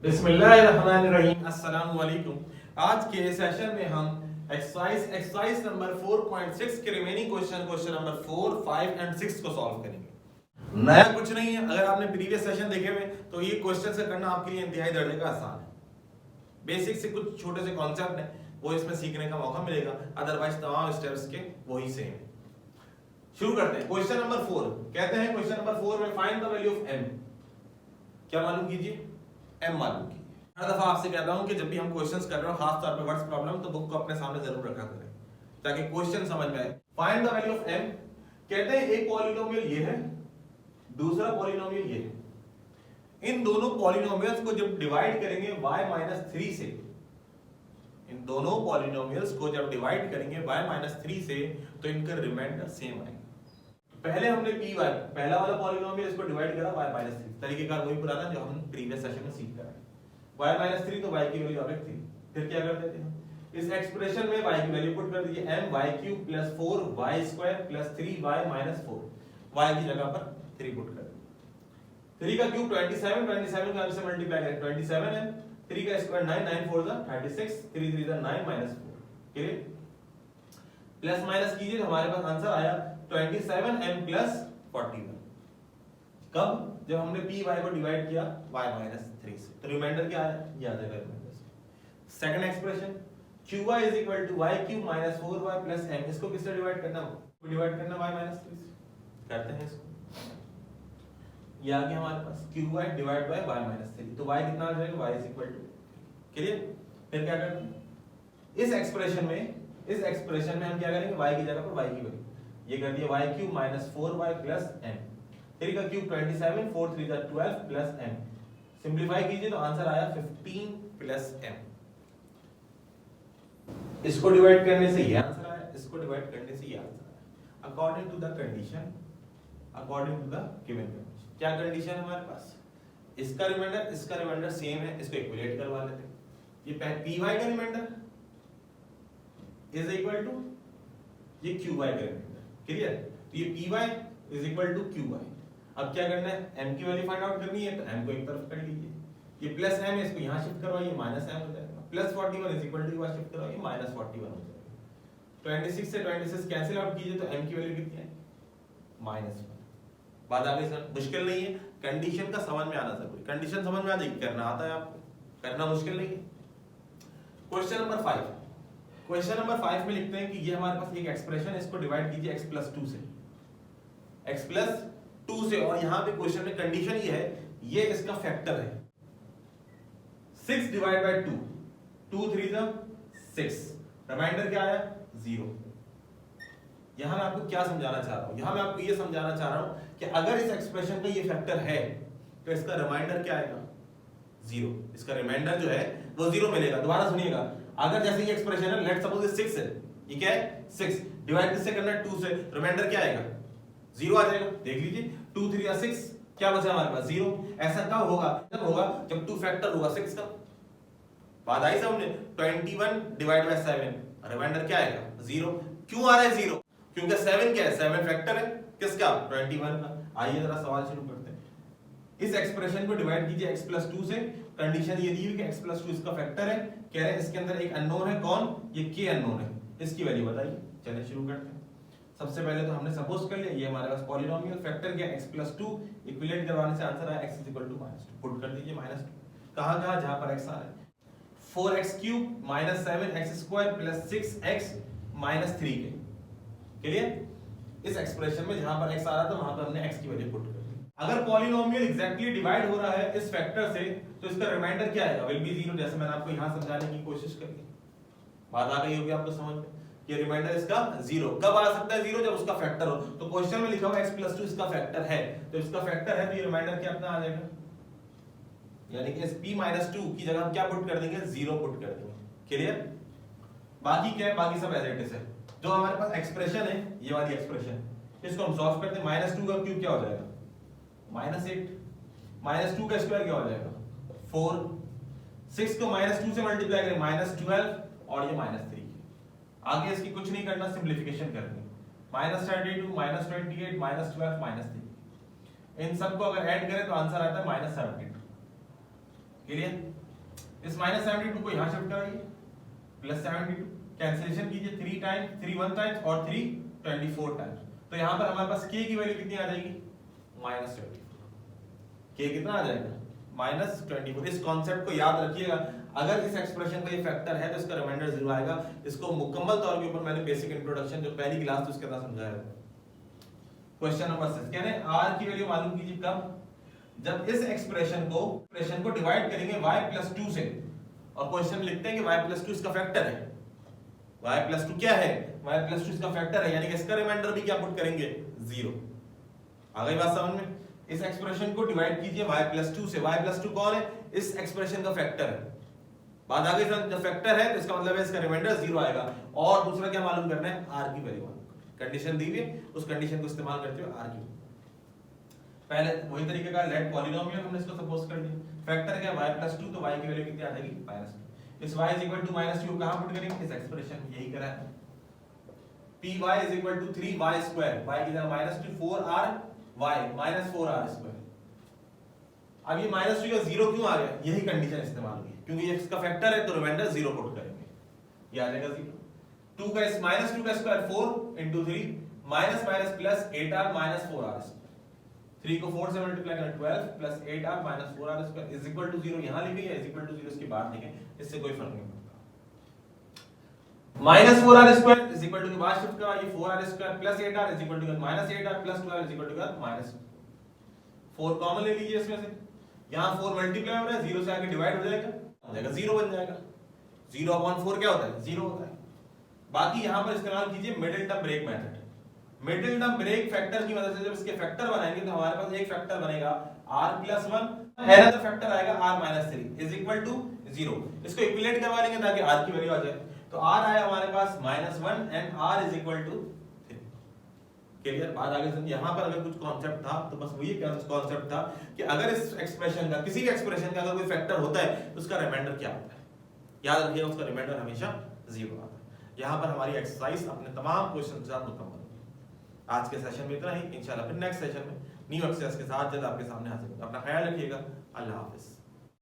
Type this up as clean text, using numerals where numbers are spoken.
बिस्मिल्लाहिर्रहमानिर्रहीम। अस्सलाम वालेकुम। आज के सेशन में हम एक्सरसाइज नंबर 4.6 के रिमेनिंग क्वेश्चन नंबर 4, 5 एंड 6 को सॉल्व करेंगे। नया कुछ नहीं है। अगर आपने प्रीवियस सेशन देखे हुए तो ये क्वेश्चन से करना आपके लिए इंतहाई दर्जे का आसान है। बेसिक से कुछ छोटे से कॉन्सेप्ट है वो इसमें सीखने का मौका मिलेगा, अदरवाइज तमाम स्टेप्स के वही सेम है। शुरू करते हैं। क्वेश्चन नंबर 4 कहते हैं, क्वेश्चन नंबर 4 में find the value of m। क्या मालूम कीजिए, m मालूम कीजिए। हर दफा आपसे कहता हूं कि जब भी हम क्वेश्चंस कर रहे हो, खास तौर पे वर्ड्स प्रॉब्लम, तो बुक को अपने सामने जरूर रखा करें ताकि क्वेश्चन समझ में आए। Find the value of m। कहते हैं एक पॉलिनोमियल ये है, दूसरा पॉलिनोमियल ये है। इन दोनों पॉलिनोमियल्स को जब डिवाइड करेंगे y-3 से, इन दोनों पॉलिनोमियल्स को जब डिवाइड करेंगे y-3 से, तो इनका रिमाइंडर सेम आएगा। पहले हमने py पहला वाला पॉलिनोमियल इसको डिवाइड करा y-3, तरीकेकार वही पुराना जो हम प्रीवियस सेशन में सीख कर आए। y-3 तो y की वैल्यू आ गई 3। फिर क्या कर देते हैं, इस एक्सप्रेशन में y की वैल्यू पुट कर दीजिए, my³ + 4y² + 3y - 4। y की जगह पर 3 पुट कर दीजिए। 3 का क्यूब 27, 27 का से मल्टीप्लाई करें 27 है, 3 का स्क्वायर 9, 9 4 जा 36, 3 3 जा 9 - 4। क्लियर? प्लस माइनस कीजिए तो हमारे पास आंसर आया 27m + 41। कब? जब हमने py को डिवाइड किया y-3 से, तो रिमाइंडर क्या आया, याद है reminder. Second expression qy = y³ - 4y + m। इसको किससे डिवाइड करना है? डिवाइड करना y-3 से। करते हैं इसको। ये आ गया हमारे पास qy / y-3, तो y कितना आ जाएगा, y = क्लियर? फिर क्या करते हैं, इस एक्सप्रेशन में हम क्या करेंगे, y की जगह पर y की वैल्यू ये कर दिया y³ - 4y + m। 3 का क्यूब 27, 4 3 जा 12 + m। सिंपलीफाई कीजिए तो आंसर आया 15 + m। इसको डिवाइड करने से ये आंसर आया, इसको डिवाइड करने से ये आंसर आया। According to the condition, according to the given condition. क्या कंडीशन है हमारे पास, इसका रिमाइंडर सेम है, इसको इक्विलेट करवा लेते हैं। ये py का रिमाइंडर इज इक्वल टू ये qy का रिमाइंडर। क्लियर? तो ये py = qy। अब क्या करना है, m की वैल्यू फाइंड आउट करनी है, तो m को एक तरफ कर लीजिए। ये प्लस m है, इसको यहां शिफ्ट करवाइए, माइनस m हो जाएगा। प्लस 41 = वहां शिफ्ट करवाइए, माइनस 41 हो जाएगा। 26 से 26 कैंसिल आउट कीजिए तो m की वैल्यू कितनी है, -1। बात आ गई सर? मुश्किल नहीं है, कंडीशन का समझ में आना जरूरी। कंडीशन समझ में आ जाएगी, करना आता है आपको, करना मुश्किल नहीं है। Question number 5। क्वेश्चन नंबर 5 में लिखते हैं कि ये हमारे पास एक एक्सप्रेशन है, इसको डिवाइड कीजिए x + 2 से, x + 2 से। और यहां पे क्वेश्चन में कंडीशन ये है, ये इसका फैक्टर है 6 / 2, 2 3 जा 6। रिमाइंडर क्या आया, 0। यहां मैं आपको क्या समझाना चाह रहा हूं, यहां मैं आपको ये समझाना चाह रहा हूं कि अगर इस एक्सप्रेशन का ये फैक्टर है तो इसका रिमाइंडर क्या आएगा, 0। इसका रिमाइंडर जो है वो 0 मिलेगा। दोबारा सुनिएगा, अगर जैसे ये एक्सप्रेशन है, लेट्स सपोज 6 है, ये क्या है 6, डिवाइड किससे करना है, 2 से, रिमाइंडर क्या आएगा, 0 आ जाएगा। देख लीजिए 2 3 या 6, क्या बचा हमारे पास, 0। ऐसा कब होगा, जब होगा जब 2 फैक्टर होगा 6 का। बात आई समझे? 21 / 7, रिमाइंडर क्या आएगा, 0। क्यों आ रहा है 0? क्योंकि 7 क्या है, 7 फैक्टर है किसका, 21 का। आइए जरा सवाल शुरू करते हैं। इस एक्सप्रेशन को डिवाइड कीजिए x + 2 से। कंडीशन ये दी हुई कि x + 2 इसका फैक्टर है। कह रहे हैं इसके अंदर एक अननोन है, कौन, ये k अननोन है, इसकी वैल्यू बताइए। चलिए शुरू करते हैं। सबसे पहले तो हमने सपोज कर लिया ये हमारे पास पॉलिनोमियल फैक्टर क्या, x + 2। इक्विलेट करवाने से आंसर आया x = -2। पुट कर दीजिए -2 कहां जहां पर x आ रहा है। 4x³ - 7x² + 6x - 3k। Clear? इस एक्सप्रेशन में जहां पर x आ रहा था वहां पर हमने x की वैल्यू पुट कर दी। अगर पॉलिनोमियल एग्जैक्टली डिवाइड हो रहा है इस फैक्टर से, तो इसका रिमाइंडर क्या आएगा, विल बी 0, जैसे मैंने आपको यहां समझाने की कोशिश करी। बात आ गई होगी आपको समझ में, ये रिमाइंडर इसका 0 कब आ सकता है, 0 जब उसका फैक्टर हो। तो क्वेश्चन में लिखा हुआ x + 2 इसका फैक्टर है, तो इसका फैक्टर है तो ये रिमाइंडर क्या अपना आ जाएगा, यानी कि इस p - 2 की जगह हम क्या पुट कर देंगे, 0 पुट कर देंगे। क्लियर? बाकी क्या है, बाकी सब एज इट इज है। जो हमारे पास एक्सप्रेशन है, ये वाली एक्सप्रेशन, इसको हम सॉल्व करते हैं। -2 का क्यूब क्या हो जाएगा, -8, -2 का स्क्वायर क्या हो जाएगा, 4, 6 को -2 से मल्टीप्लाई करें -12, और ये -3। आगे इसकी कुछ नहीं करना, सिंपलीफिकेशन करनी है। -32, -28, -12, -3, इन सबको अगर ऐड करें तो आंसर आता है -72। क्लियर? इस -72 को यहाँ शिफ्ट कराइए, +72 कैंसिलेशन कीजिए, 3 टाइम्स 3 1 टाइम्स और 3 24 टाइम्स, तो यहाँ पर हमारे पास k की वैल्यू कितनी आ जाएगी? -24। k कितना आ जाएगा? -24। इस कॉन्सेप्ट को याद रखिएगा, अगर इस एक्सप्रेशन का ये फैक्टर है तो इसका रिमाइंडर 0 आएगा। इसको मुकम्मल तौर के ऊपर मैंने बेसिक इंट्रोडक्शन जो पहली क्लास थी उसके अंदर समझाया था। क्वेश्चन नंबर 6 कह रहे हैं r की वैल्यू मालूम कीजिए कब? जब इस एक्सप्रेशन को डिवाइड करेंगे y+2 से, और क्वेश्चन लिखते हैं कि y+2 इसका फैक्टर है। y+2 क्या है? y+2 इसका फैक्टर है, यानी कि इसका रिमाइंडर भी क्या पुट करेंगे? 0। आ गई बात समझ में? इस एक्सप्रेशन को डिवाइड कीजिए y+2 से। y+2 कौन है? इस एक्सप्रेशन का फैक्टर है। बात आ गई समझ? जब फैक्टर है तो इसका मतलब है इसका रिमाइंडर 0 आएगा। और दूसरा क्या मालूम करना है? r की वैल्यू मालूम करना है। कंडीशन दी हुई है, उस कंडीशन को इस्तेमाल करते हुए r की पहले वही तरीके का लेट पॉलिनोमियल हमने इसको सपोज कर दिया। फैक्टर क्या है? y+2, तो y की वैल्यू कितनी आ जाएगी? -2। इस y -2 कहां पुट करेंगे? इस एक्सप्रेशन में, यही करा है। py 3y², y की जगह -2 4r y -4r²। अब ये -2 का 0 क्यों आ गया? यही कंडीशन इस्तेमाल हुई, क्योंकि ये इसका फैक्टर है तो रिमाइंडर 0 पुट करेंगे, ये आ जाएगा 0। 2 का square 4 into 3 minus plus 8r -4r²। 3 को 4 से मल्टीप्लाई करें 12 plus 8r -4r² is equal to 0। यहां लिखें या इज इक्वल टू 0 इसके बाद लिखें, इससे कोई फर्क नहीं पड़ता। -4r² इज इक्वल टू के बाद शिफ्ट करा, ये 4r² plus 8r is equal to -8r plus 12 is equal to -4 common ले लीजिए इसमें से। यहां 4 मल्टीप्लाई हो रहा है, 0 से आके डिवाइड हो जाएगा 0 बन जाएगा। 0/4 क्या होता है? 0 होता है। बाकी यहां पर इस्तेमाल कीजिए middle term break method. Middle term break factor की मदद से जब इसके फैक्टर बनाएंगे तो हमारे पास एक फैक्टर बनेगा r+1, अनदर फैक्टर आएगा r-3 इज इक्वल टू 0। इसको इक्विलेट करवा लेंगे ताकि r की वैल्यू आ जाए। तो r आया हमारे पास -1 and r is equal to 3। Clear? बात आगे सुनिए। यहां पर अगर कुछ कांसेप्ट था तो बस वही कांसेप्ट था कि अगर इस एक्सप्रेशन का, किसी भी एक्सप्रेशन का अगर कोई फैक्टर होता है तो उसका रिमाइंडर क्या होता है? याद रखिएगा, उसका रिमाइंडर हमेशा 0 आता है। यहां पर हमारी एक्सरसाइज अपने तमाम क्वेश्चन के साथ मुकम्मल। आज के सेशन में इतना ही, इंशाल्लाह फिर नेक्स्ट सेशन में न्यू एक्सरसाइज के साथ जल्द आपके सामने हाजिर होगा। अपना ख्याल रखिएगा। अल्लाह हाफिज।